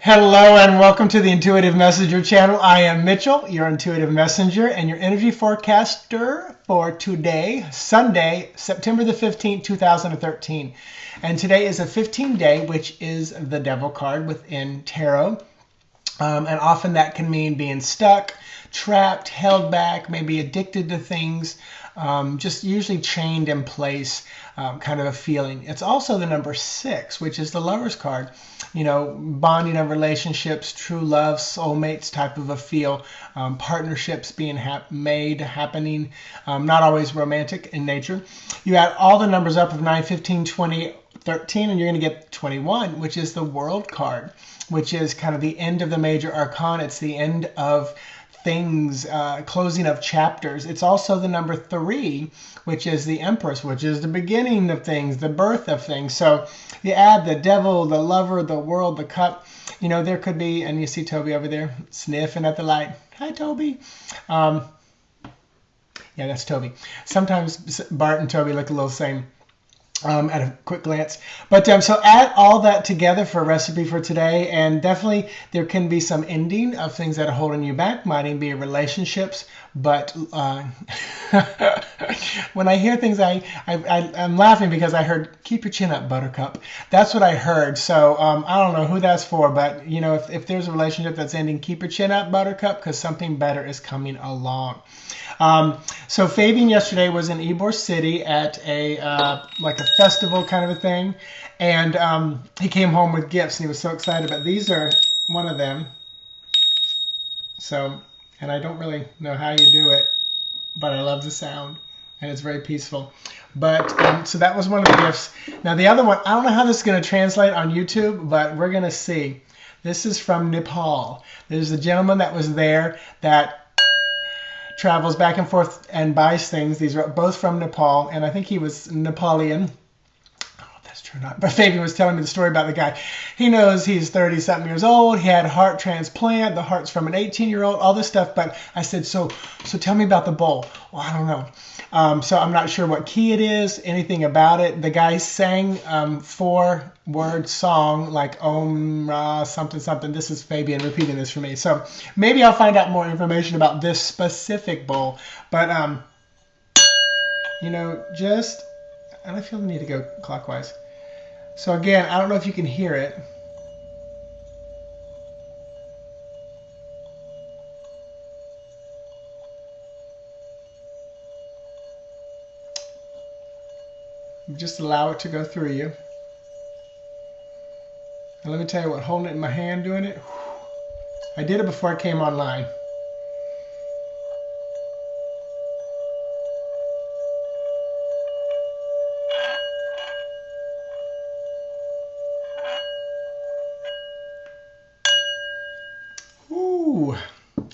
Hello and welcome to the Intuitive Messenger channel. I am Mitchell, your Intuitive Messenger and your energy forecaster for today, Sunday, September the 15th, 2013. And today is a 15-day, which is the Devil card within Tarot. And often that can mean being stuck, trapped, held back, maybe addicted to things, just usually chained in place, kind of a feeling. It's also the number 6, which is the Lover's card. You know, bonding of relationships, true love, soulmates type of a feel, partnerships being happening, not always romantic in nature. You add all the numbers up of 9, 15, 20, 13, and you're going to get 21, which is the World card, which is kind of the end of the major arcana. It's the end of things, closing of chapters. It's also the number 3, which is the Empress, which is the beginning of things, the birth of things. So you add the Devil, the Lover, the World, the Cup. You know, there could be, and you see Toby over there sniffing at the light. Hi, Toby. Yeah, that's Toby. Sometimes Bart and Toby look a little same. At a quick glance. But so add all that together for a recipe for today, and definitely there can be some ending of things that are holding you back. Might even be relationships, but when I hear things, I'm laughing because I heard keep your chin up, Buttercup. That's what I heard. So I don't know who that's for, but you know, if there's a relationship that's ending, keep your chin up, Buttercup, because something better is coming along. So Fabian yesterday was in Ybor City at a like a festival kind of a thing, and he came home with gifts and he was so excited. But these are one of them. So, and I don't really know how you do it, but I love the sound and it's very peaceful. But so that was one of the gifts. Now the other one, I don't know how this is going to translate on YouTube, but we're going to see. This is from Nepal. There's a gentleman that was there that travels back and forth and buys things. These are both from Nepal, and I think he was Nepalian. Oh, that's true or not. But Fabian was telling me the story about the guy. He knows he's 30-something years old. He had a heart transplant. The heart's from an 18-year-old, all this stuff. But I said, so tell me about the bowl. Well, I don't know. So I'm not sure what key it is, anything about it. The guy sang 4-word song like Om Ra something something. This is Fabian repeating this for me. So maybe I'll find out more information about this specific bowl. But you know, and I feel the need to go clockwise. So again, I don't know if you can hear it. Just allow it to go through you. And let me tell you what, holding it in my hand, doing it, I did it before I came online. Ooh,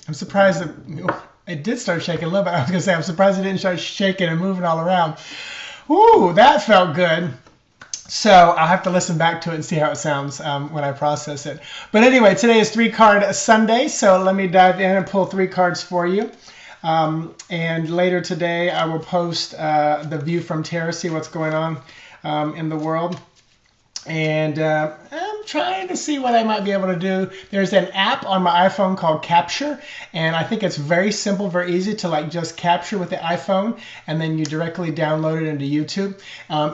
I'm surprised that it did start shaking a little bit. I was going to say, I'm surprised it didn't start shaking and moving all around. Ooh, that felt good. So I'll have to listen back to it and see how it sounds when I process it. But anyway, today is 3-card Sunday, so let me dive in and pull 3 cards for you. And later today, I will post the view from Terra, see what's going on in the world. And I'm trying to see what I might be able to do. There's an app on my iPhone called Capture, and I think it's very simple, very easy to like just capture with the iPhone, and then you directly download it into YouTube.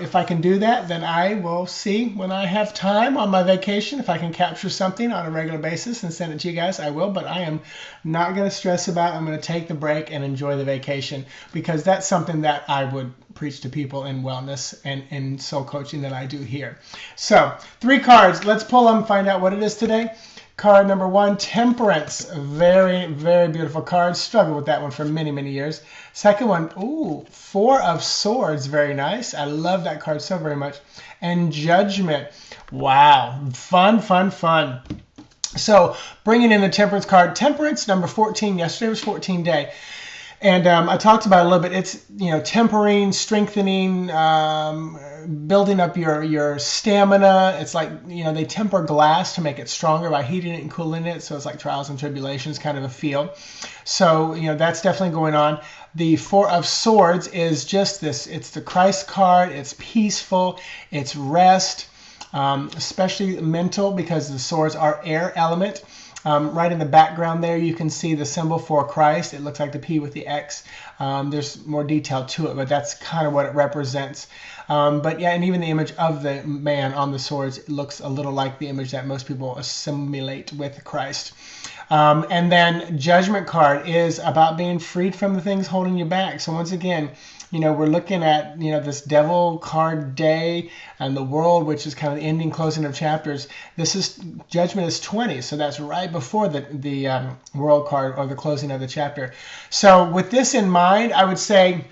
If I can do that, then I will see when I have time on my vacation. If I can capture something on a regular basis and send it to you guys, I will, but I am not going to stress about it. I'm going to take the break and enjoy the vacation, because that's something that I would preach to people in wellness and in soul coaching that I do here. So 3 cards, let's pull them, find out what it is today. Card number 1, Temperance. Very, very beautiful card. Struggled with that one for many, many years. Second one, ooh, 4 of Swords. Very nice. I love that card so very much. And Judgment. Wow. Fun, fun, fun. So bringing in the Temperance card. Temperance, number 14. Yesterday was 14 day. And I talked about it a little bit. It's, you know, tempering, strengthening, building up your stamina. It's like, you know, they temper glass to make it stronger by heating it and cooling it. So it's like trials and tribulations kind of a feel. So, you know, that's definitely going on. The 4 of Swords is just this. It's the Christ card. It's peaceful. It's rest. especially mental, because the swords are air element. Right in the background there, you can see the symbol for Christ. It looks like the P with the X. There's more detail to it, but that's kind of what it represents. But yeah, and even the image of the man on the swords looks a little like the image that most people assimilate with Christ. And then Judgment card is about being freed from the things holding you back. So once again, we're looking at, this devil card day and the world, which is kind of the ending, closing of chapters. This is Judgment is 20, so that's right before the world card or the closing of the chapter. So with this in mind, I would say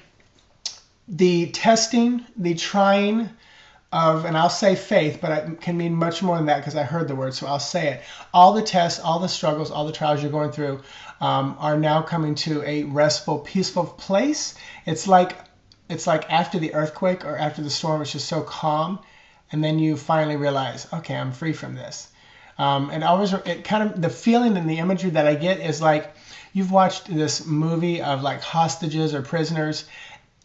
the testing, the trying of, and I'll say faith, but it can mean much more than that because I heard the word, so I'll say it. All the tests, all the struggles, all the trials you're going through are now coming to a restful, peaceful place. It's like after the earthquake or after the storm, it's just so calm, and then you finally realize, okay, I'm free from this. And always, it kind of, the feeling and the imagery that I get is like you've watched this movie of like hostages or prisoners,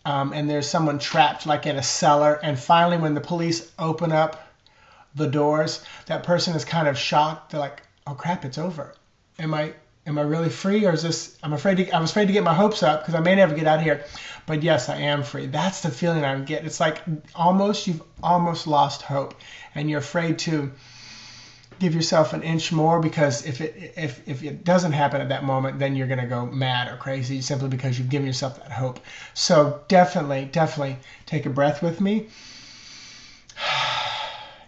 and there's someone trapped like in a cellar, and finally when the police open up the doors, that person is kind of shocked. They're like, oh crap, it's over. Am I really free, or is this, I was afraid to get my hopes up because I may never get out of here, but yes, I am free. That's the feeling I get. It's like you've almost lost hope, and you're afraid to give yourself an inch more, because if it doesn't happen at that moment, then you're going to go mad or crazy simply because you've given yourself that hope. So definitely take a breath with me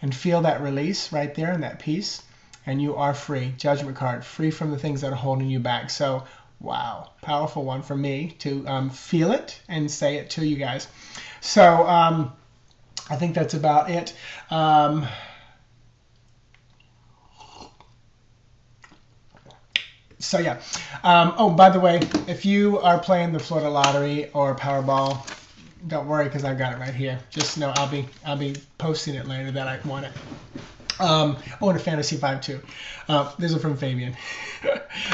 and feel that release right there and that peace, and you are free. Judgment card, free from the things that are holding you back. So wow, powerful one for me to feel it and say it to you guys. So I think that's about it. So yeah. Oh, by the way, if you are playing the Florida Lottery or Powerball, don't worry because I've got it right here. Just know I'll be posting it later that I won it. And a Fantasy 5 too. These are from Fabian.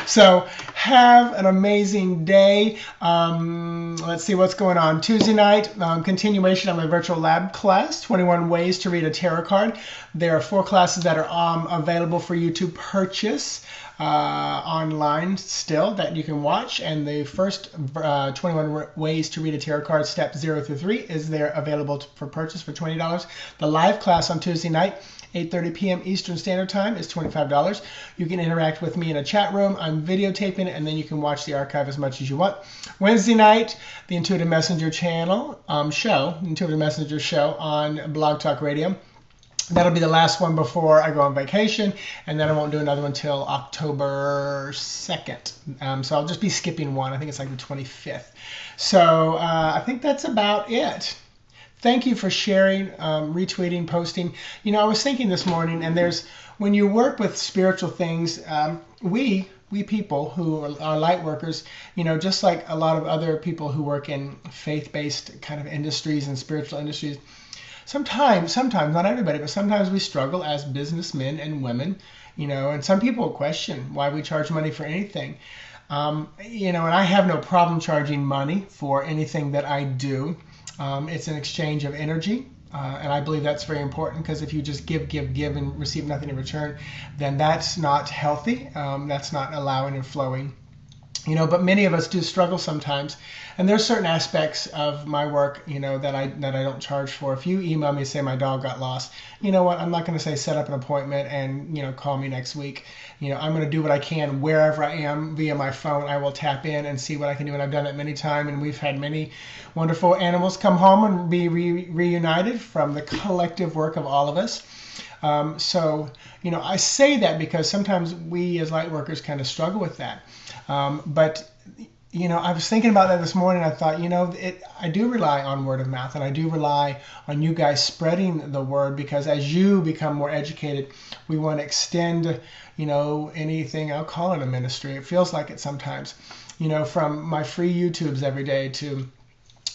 So have an amazing day. Let's see what's going on. Tuesday night, continuation of my virtual lab class, 21 ways to read a tarot card. There are 4 classes that are available for you to purchase online still that you can watch, and the first 21 ways to read a tarot card, step 0 through 3, is there available for purchase for $20. The live class on Tuesday night, 8:30 p.m. Eastern Standard Time, is $25. You can interact with me in a chat room. I'm videotaping it, and then you can watch the archive as much as you want. Wednesday night, the Intuitive Messenger channel Intuitive Messenger show on Blog Talk Radio. That'll be the last one before I go on vacation, and then I won't do another one until October 2nd. So I'll just be skipping one. I think it's like the 25th. So I think that's about it. Thank you for sharing, retweeting, posting. I was thinking this morning, and when you work with spiritual things, we people who are light workers, just like a lot of other people who work in faith-based kind of industries and spiritual industries, sometimes, not everybody, but sometimes we struggle as businessmen and women, and some people question why we charge money for anything. And I have no problem charging money for anything that I do. It's an exchange of energy, and I believe that's very important, because if you just give and receive nothing in return, then that's not healthy. That's not allowing and flowing. But many of us do struggle sometimes, and there's certain aspects of my work, that I don't charge for. If you email me and say my dog got lost, you know what? I'm not going to say set up an appointment and call me next week. I'm going to do what I can wherever I am via my phone. I will tap in and see what I can do, and I've done it many times. And we've had many wonderful animals come home and be reunited from the collective work of all of us. So I say that because sometimes we as light workers kind of struggle with that. But I was thinking about that this morning. I thought, I do rely on word of mouth, and I do rely on you guys spreading the word, because as you become more educated, we want to extend, anything. I'll call it a ministry. It feels like it sometimes, from my free YouTubes every day to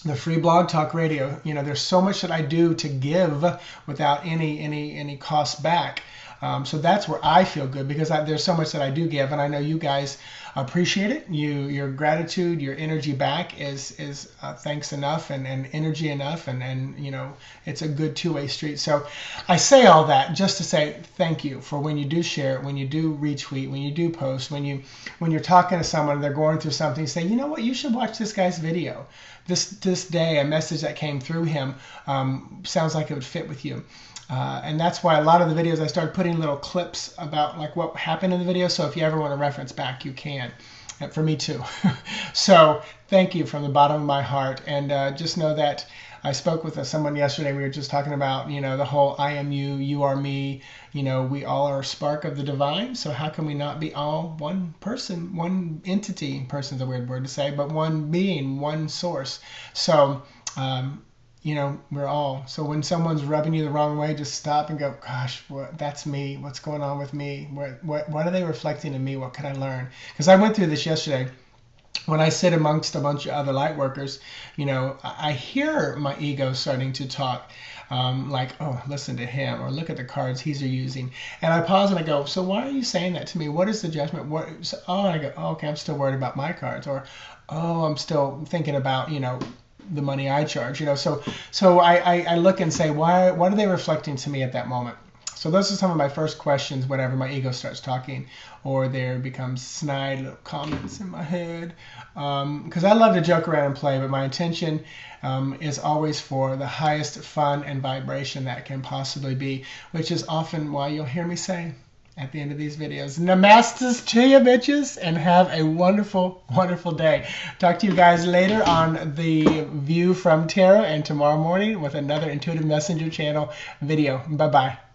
the free Blog Talk Radio. There's so much that I do to give without any cost back. So that's where I feel good, because there's so much that I do give, and I know you guys appreciate it. Your gratitude, your energy back is thanks enough, and energy enough, and you know, it's a good two-way street. So I say all that just to say thank you for when you do share it, when you do retweet, when you do post, when you're talking to someone and they're going through something, say, you know what, you should watch this guy's video. This day, a message that came through him sounds like it would fit with you. And that's why a lot of the videos I started putting little clips about like what happened in the video. So if you ever want to reference back, you can. And for me too. So thank you from the bottom of my heart. And just know that I spoke with someone yesterday. We were just talking about, you know, the whole I am you, you are me. You know, we all are a spark of the divine. So how can we not be all one person, one entity? Person's a weird word to say, but one being, one source. So, you know, we're all. So when someone's rubbing you the wrong way, just stop and go, gosh, that's me. What's going on with me? What are they reflecting in me? What can I learn? Because I went through this yesterday. When I sit amongst a bunch of other light workers, you know, I hear my ego starting to talk, like, oh, listen to him, or look at the cards he's using. And I pause and I go, so why are you saying that to me? What is the judgment? Oh, and I go, oh, okay, I'm still worried about my cards. Or, oh, I'm still thinking about, you know, the money I charge, you know. So I look and say, what are they reflecting to me at that moment? So those are some of my first questions whenever my ego starts talking, or there becomes snide little comments in my head. Because I love to joke around and play, but my intention is always for the highest fun and vibration that can possibly be, which is often why you'll hear me say at the end of these videos, namastas to you, bitches, and have a wonderful, wonderful day. Talk to you guys later on the View from Tarot, and tomorrow morning with another Intuitive Messenger channel video. Bye-bye.